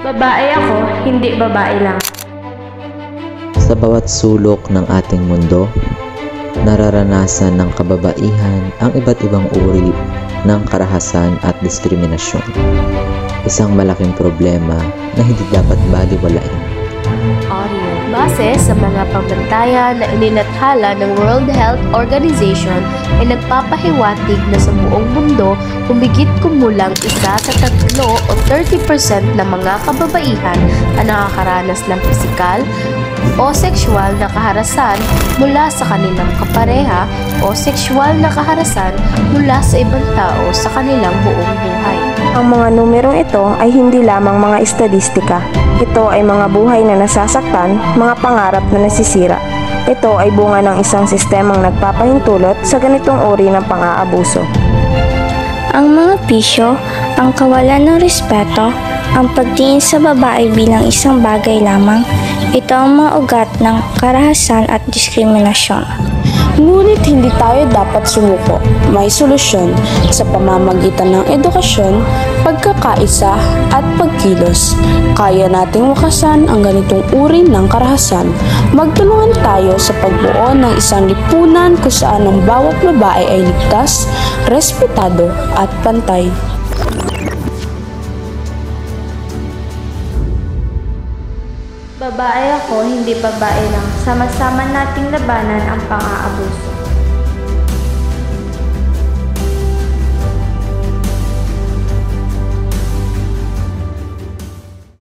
Babae ako, hindi babae lang. Sa bawat sulok ng ating mundo, nararanasan ng kababaihan ang iba't ibang uri ng karahasan at diskriminasyon. Isang malaking problema na hindi dapat baliwalain. Base sa mga pagbantayan na inilathala ng World Health Organization ay nagpapahiwatig na sa buong mundo humigit kumulang 1 sa 3 o 30% ng mga kababaihan ang nakakaranas ng pisikal o sexual na kaharasan mula sa kanilang kapareha o sexual na kaharasan mula sa ibang tao sa kanilang buong buhay. Ang mga numerong ito ay hindi lamang mga estadistika. Ito ay mga buhay na nasasaktan, mga pangarap na nasisira. Ito ay bunga ng isang sistemang nagpapahintulot sa ganitong uri ng pang-aabuso. Ang mga bisyo, ang kawalan ng respeto, ang pagtingin sa babae bilang isang bagay lamang, ito ang mga ugat ng karahasan at diskriminasyon. Ngunit hindi tayo dapat sumuko. May solusyon sa pamamagitan ng edukasyon, pagkakaisa at pagkilos. Kaya nating wakasan ang ganitong uri ng karahasan. Magtulungan tayo sa pagbuo ng isang lipunan kung saan ang bawat babae ay ligtas, respetado at pantay. Babae ako, hindi babae lang. Sama-sama nating labanan ang pang-aabuso.